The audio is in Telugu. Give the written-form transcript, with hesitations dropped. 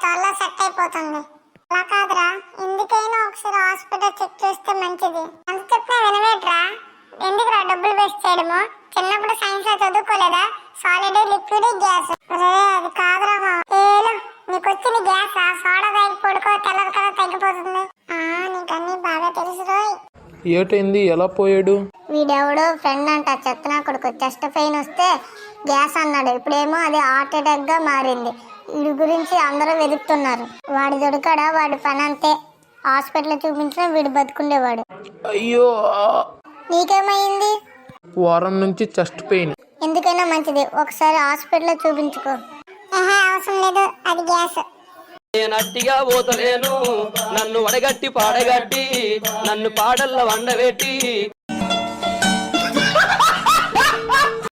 త్వరలో సెట్ అయిపోతుంది. అలా కాదురా, ఎందుకైనా ఒకసారి హాస్పిటల్ చెక్ చేస్తే మంచిది. ఎంత చెప్పినా వినవేట్రా? ఎందుకురా డబ్బులు వేస్ట్ చేయడము? చిన్నప్పుడు సైన్స్ లో చదువుకోలేదా? Solid, liquid, gas. అది కాదురా ఏలు, నీకొచ్చింది గ్యాస్. సోడా తాగి పడుకో, తెల్లది కదా తగ్గిపోతుంది. నీకన్నీ బాగా తెలుసు రోయ్. ఏటైంది? ఎలా పోయాడు? వీడెవడో ఫ్రెండ్ అంట, చెత్తనా కొడుకు. చెస్ట్ పెయిన్ వస్తే గ్యాస్ అన్నాడు, ఇప్పుడేమో అది హార్ట్ అటాక్ గా మారింది. వీడి గురించి అందరూ వెతుకుతున్నారు. వాడి దొరికాడా? వాడి పని అంతే. హాస్పిటల్ చూపించిన వీడు బతుకుండేవాడు. అయ్యో, నీకేమైంది? వారం నుంచి చెస్ట్ పెయిన్. ఎందుకైనా మంచిది ఒకసారి హాస్పిటల్ చూపించుకో. అవసరం లేదు, అది గ్యాస్. నేనట్టిగా పోతలేను, నన్ను వడగట్టి పాడగట్టి, నన్ను పాడల్ల వండబెట్టి